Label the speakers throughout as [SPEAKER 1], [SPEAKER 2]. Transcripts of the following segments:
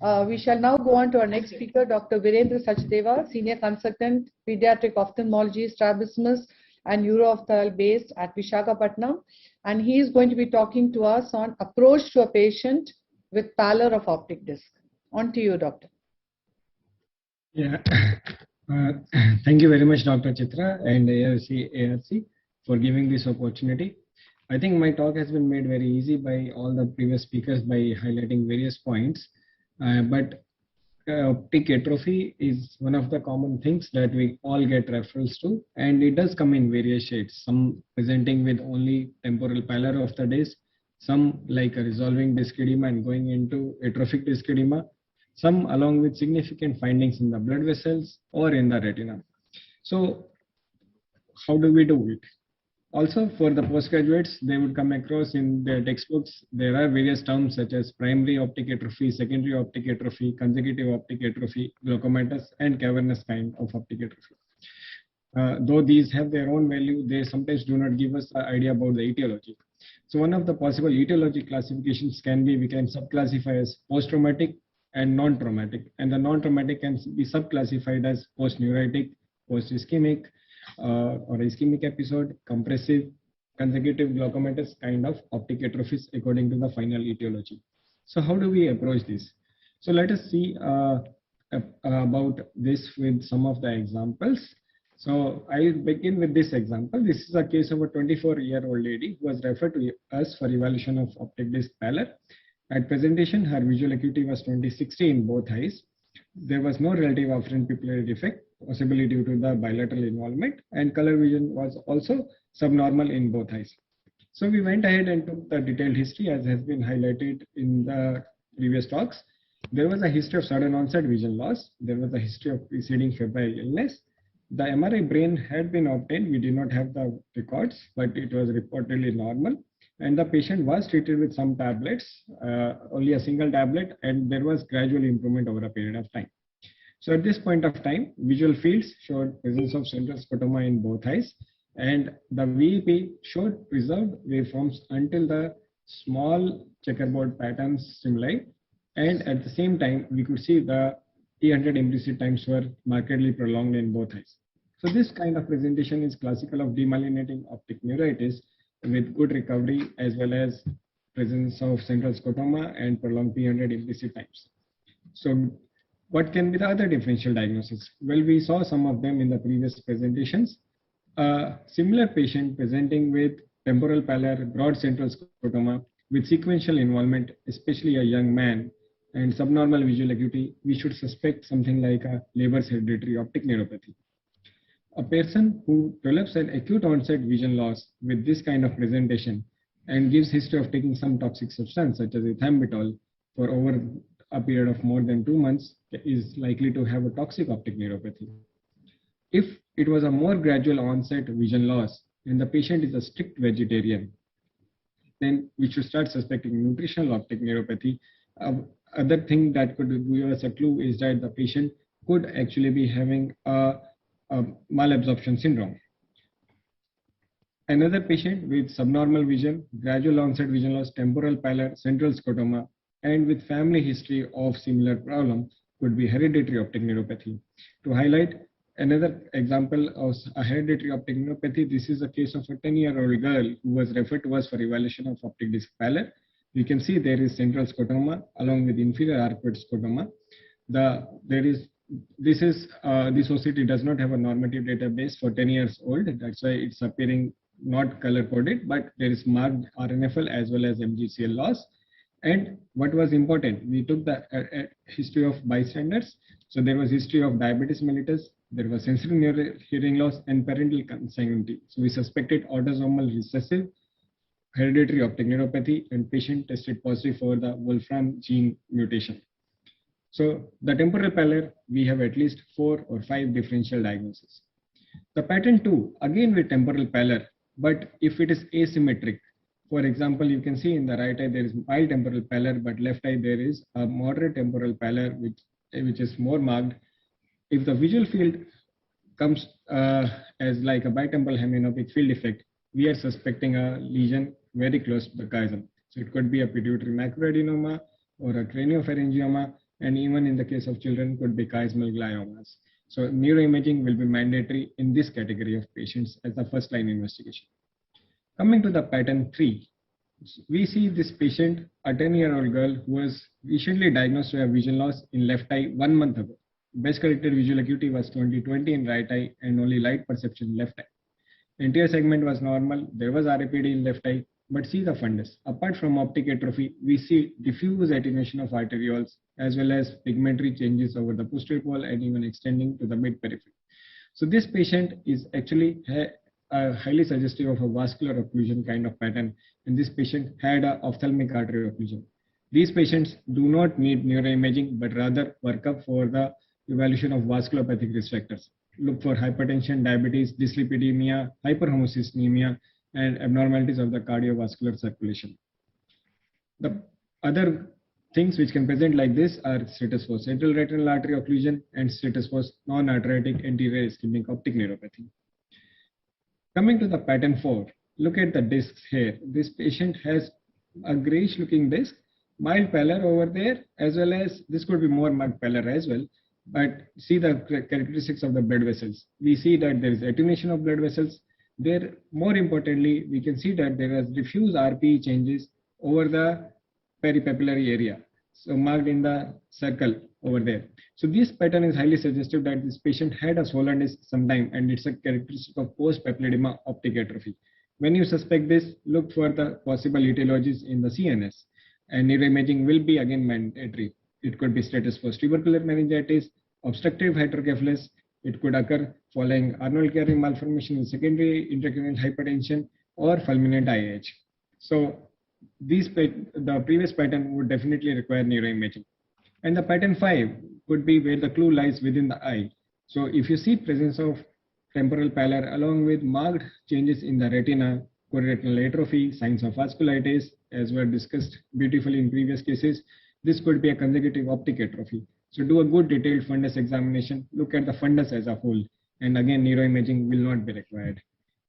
[SPEAKER 1] We shall now go on to our next speaker, Dr. Virendra Sachdeva, Senior Consultant, Pediatric Ophthalmology, Strabismus and Uro-Ophthalm based at Visakhapatnam. And he is going to be talking to us on approach to a patient with pallor of optic disc. On to you, doctor.
[SPEAKER 2] Yeah. Thank you very much, Dr. Chitra and ARC for giving this opportunity. I think my talk has been made very easy by all the previous speakers by highlighting various points. But optic atrophy is one of the common things that we all get referrals to, and it does come in various shades. Some presenting with only temporal pallor of the disc, some like a resolving disc edema and going into atrophic disc edema, some along with significant findings in the blood vessels or in the retina. So how do we do it? Also, for the postgraduates, they would come across in their textbooks, there are various terms such as primary optic atrophy, secondary optic atrophy, consecutive optic atrophy, glaucomatous and cavernous kind of optic atrophy. Though these have their own value, they sometimes do not give us an idea about the etiology. So one of the possible etiology classifications can be, we can subclassify as post-traumatic and non-traumatic. And the non-traumatic can be subclassified as post-neuritic, post-ischemic, or ischemic episode, compressive, consecutive glaucomatous kind of optic atrophies according to the final etiology. So how do we approach this? So let us see about this with some of the examples. So I'll begin with this example. This is a case of a 24-year-old lady who was referred to us for evaluation of optic disc pallor. At presentation, her visual acuity was 20/60 in both eyes. There was no relative afferent pupillary defect, possibly due to the bilateral involvement, and color vision was also subnormal in both eyes. So we went ahead and took the detailed history as has been highlighted in the previous talks. There was a history of sudden onset vision loss. There was a history of preceding febrile illness. The MRI brain had been obtained. We did not have the records, but it was reportedly normal. And the patient was treated with some tablets, only a single tablet, and there was gradual improvement over a period of time. So at this point of time, visual fields showed presence of central scotoma in both eyes, and the VEP showed preserved waveforms until the small checkerboard patterns stimuli, and at the same time, we could see the T100 implicit times were markedly prolonged in both eyes. So this kind of presentation is classical of demyelinating optic neuritis with good recovery as well as presence of central scotoma and prolonged P100 implicit times. So what can be the other differential diagnosis? Well, we saw some of them in the previous presentations. A similar patient presenting with temporal pallor, broad central scotoma with sequential involvement, especially a young man, and subnormal visual acuity, we should suspect something like a Leber's hereditary optic neuropathy. A person who develops an acute onset vision loss with this kind of presentation and gives history of taking some toxic substance such as ethambutol for over a period of more than 2 months is likely to have a toxic optic neuropathy. If it was a more gradual onset vision loss and the patient is a strict vegetarian, then we should start suspecting nutritional optic neuropathy. Other thing that could give us a clue is that the patient could actually be having a malabsorption syndrome. Another patient with subnormal vision, gradual onset vision loss, temporal pallor, central scotoma, and with family history of similar problem could be hereditary optic neuropathy. To highlight another example of a hereditary optic neuropathy, this is a case of a 10-year-old girl who was referred to us for evaluation of optic disc pallor. You can see there is central scotoma along with inferior arcuate scotoma. This OCT does not have a normative database for 10 years old. That's why it's appearing not color coded, but there is marked RNFL as well as MGCL loss. And what was important, we took the history of bystanders. So there was history of diabetes mellitus, there was sensory hearing loss and parental consanguinity. So we suspected autosomal recessive hereditary optic neuropathy, and patient tested positive for the Wolfram gene mutation. So the temporal pallor, we have at least 4 or 5 differential diagnoses. The pattern 2, again with temporal pallor, but if it is asymmetric, for example, you can see in the right eye there is mild temporal pallor, but left eye there is a moderate temporal pallor, which is more marked. If the visual field comes as like a bitemporal hemianopic field effect, we are suspecting a lesion very close to the chiasm. So it could be a pituitary macroadenoma or a craniopharyngioma and even in the case of children could be chiasmal gliomas. So neuroimaging will be mandatory in this category of patients as the first line investigation. Coming to the pattern 3, we see this patient, a 10-year-old girl who was recently diagnosed with vision loss in left eye 1 month ago. Best corrected visual acuity was 20/20 in right eye and only light perception in left eye. Anterior segment was normal, there was RAPD in left eye, but see the fundus. Apart from optic atrophy, we see diffuse attenuation of arterioles as well as pigmentary changes over the posterior pole and even extending to the mid periphery. So this patient is actually highly suggestive of a vascular occlusion kind of pattern, and this patient had an ophthalmic artery occlusion. These patients do not need neuroimaging, but rather work up for the evaluation of vasculopathic risk factors. Look for hypertension, diabetes, dyslipidemia, hyperhomocystinemia, and abnormalities of the cardiovascular circulation. The other things which can present like this are status post central retinal artery occlusion and status post non-arteritic anterior ischemic optic neuropathy. Coming to the pattern 4, look at the discs here. This patient has a grayish looking disc, mild pallor over there, as well as this could be more marked pallor as well. But see the characteristics of the blood vessels. We see that there is attenuation of blood vessels. There, more importantly, we can see that there is diffuse RPE changes over the peripapillary area, so marked in the circle over there. So this pattern is highly suggestive that this patient had a swollen disc sometime, and it's a characteristic of post-papilledema optic atrophy. When you suspect this, look for the possible etiologies in the CNS, and neuroimaging will be again mandatory. It could be status post tubercular meningitis, obstructive hydrocephalus. It could occur following Arnold-Chiari malformation in secondary intracranial hypertension or fulminant IH. So the previous pattern would definitely require neuroimaging. And the pattern 5 could be where the clue lies within the eye. So if you see presence of temporal pallor along with marked changes in the retina, chororetinal atrophy, signs of vasculitis, as were discussed beautifully in previous cases, this could be a consecutive optic atrophy. So do a good detailed fundus examination, look at the fundus as a whole, and again neuroimaging will not be required.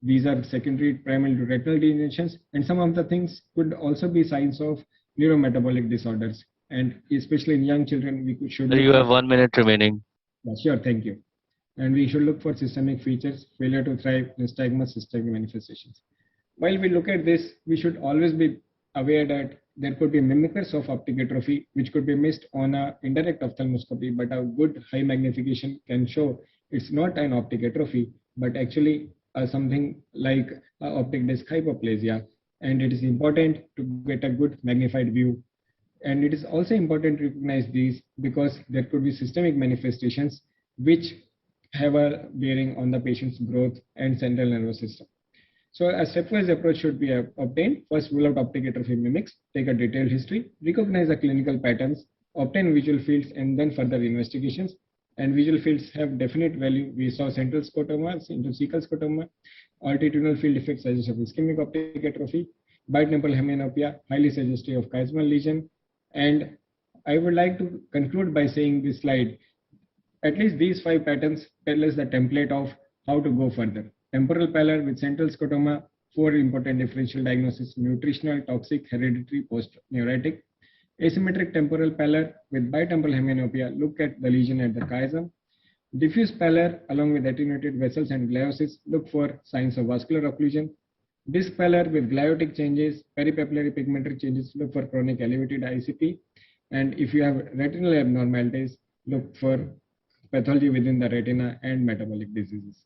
[SPEAKER 2] These are secondary primary to retinal degenerations, and some of the things could also be signs of neurometabolic disorders, and especially in young children we should.
[SPEAKER 3] You have 1 minute remaining.
[SPEAKER 2] Yeah, sure, thank you. And we should look for systemic features, failure to thrive, nystagmus, systemic manifestations. While we look at this, we should always be aware that there could be mimickers of optic atrophy, which could be missed on an indirect ophthalmoscopy, but a good high magnification can show it's not an optic atrophy, but actually something like optic disc hypoplasia. And it is important to get a good magnified view. And it is also important to recognize these because there could be systemic manifestations which have a bearing on the patient's growth and central nervous system. So a stepwise approach should be obtained. First, rule out optic atrophy mimics, take a detailed history, recognize the clinical patterns, obtain visual fields, and then further investigations. And visual fields have definite value. We saw central scotoma, intracecal scotoma, altitudinal field effects suggestive of ischemic optic atrophy, bitemporal hemianopia, highly suggestive of chiasmal lesion. And I would like to conclude by saying this slide, at least these 5 patterns tell us the template of how to go further. Temporal pallor with central scotoma, 4 important differential diagnoses: nutritional, toxic, hereditary, post-neuritic. Asymmetric temporal pallor with bitemporal hemianopia, look at the lesion at the chiasm. Diffuse pallor along with attenuated vessels and gliosis, look for signs of vascular occlusion. Disc pallor with gliotic changes, peripapillary pigmentary changes, look for chronic elevated ICP. And if you have retinal abnormalities, look for pathology within the retina and metabolic diseases.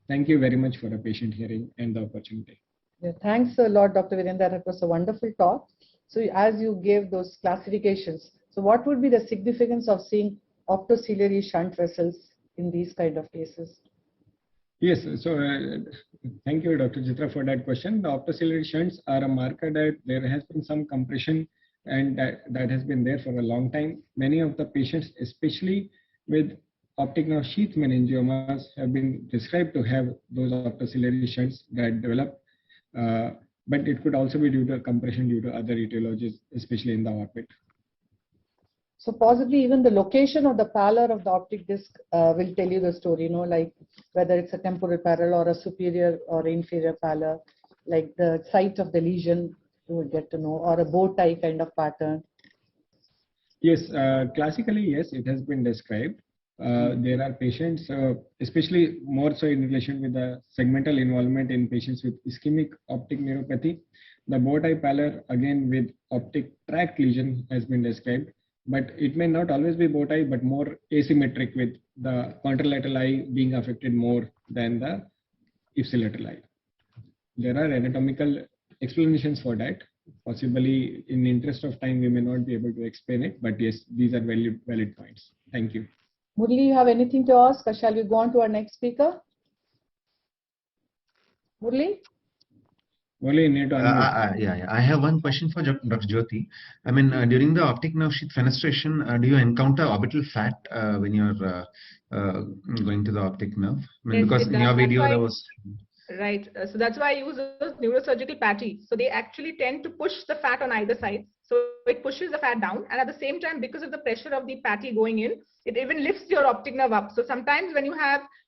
[SPEAKER 2] Thank you very much for the patient hearing and the opportunity.
[SPEAKER 1] Yeah, thanks a lot, Dr. Virendra. That was a wonderful talk. So as you gave those classifications, so what would be the significance of seeing optociliary shunt vessels in these kind of cases?
[SPEAKER 2] Yes, so thank you, Dr. Chitra, for that question. The optociliary shunts are a marker that there has been some compression and that has been there for a long time. Many of the patients, especially with optic nerve sheath meningiomas, have been described to have those optociliary shunts that develop, but it could also be due to compression due to other etiologies, especially in the orbit.
[SPEAKER 1] So possibly even the location of the pallor of the optic disc will tell you the story, you know, like whether it's a temporal pallor or a superior or inferior pallor, like the site of the lesion you will get to know, or a bow tie kind of pattern.
[SPEAKER 2] Yes, classically, yes, it has been described. There are patients, especially more so in relation with the segmental involvement in patients with ischemic optic neuropathy. The bow tie pallor, again with optic tract lesion, has been described, but it may not always be bow tie, but more asymmetric with the contralateral eye being affected more than the ipsilateral eye. There are anatomical explanations for that. Possibly, in the interest of time, we may not be able to explain it, but yes, these are valid points. Thank you.
[SPEAKER 1] Murli, you have anything to ask, or shall we go on to our next speaker? Murli?
[SPEAKER 2] Murli, you need to unmute.
[SPEAKER 3] Yeah. I have one question for Dr. Jyoti. I mean, during the optic nerve sheath fenestration, do you encounter orbital fat when you're going to the optic nerve? I mean, because in your video there was.
[SPEAKER 4] Right. So that's why I use those neurosurgical patties. So they actually tend to push the fat on either side. So it pushes the fat down. And at the same time, because of the pressure of the patty going in, it even lifts your optic nerve up. So sometimes when you're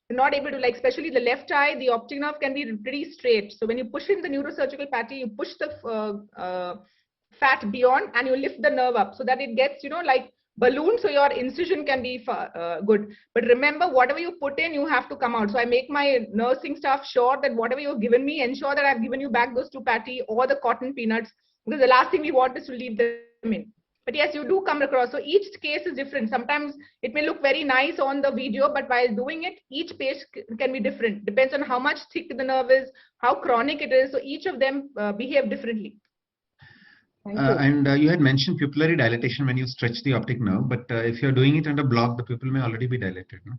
[SPEAKER 4] not able to, like, especially the left eye, the optic nerve can be pretty straight. So when you push in the neurosurgical patty, you push the fat beyond and you lift the nerve up so that it gets, like balloon, so your incision can be good. But remember, whatever you put in, you have to come out. So I make my nursing staff sure that whatever you've given me, ensure that I've given you back those 2 patty or the cotton peanuts, because the last thing we want is to leave them in. But yes, you do come across. So each case is different. Sometimes it may look very nice on the video, but while doing it, each case can be different. Depends on how much thick the nerve is, how chronic it is. So each of them behave differently.
[SPEAKER 3] And you had mentioned pupillary dilatation when you stretch the optic nerve, but if you're doing it under block, the pupil may already be dilated, no?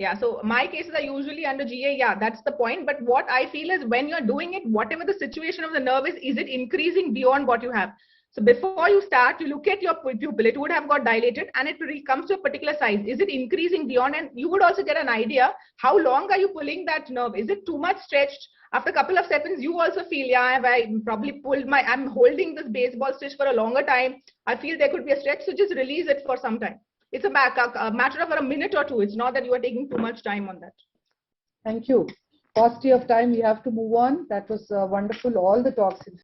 [SPEAKER 4] Yeah, so my cases are usually under GA. Yeah, that's the point. But what I feel is when you're doing it, whatever the situation of the nerve is it increasing beyond what you have? So before you start, you look at your pupil, it would have got dilated and it comes to a particular size. Is it increasing beyond? And you would also get an idea, how long are you pulling that nerve? Is it too much stretched? After a couple of seconds, you also feel, yeah, I probably I'm holding this baseball stitch for a longer time. I feel there could be a stretch, so just release it for some time. It's a matter of a minute or two. It's not that you are taking too much time on that.
[SPEAKER 1] Thank you. Paucity of time, we have to move on. That was wonderful, all the talks.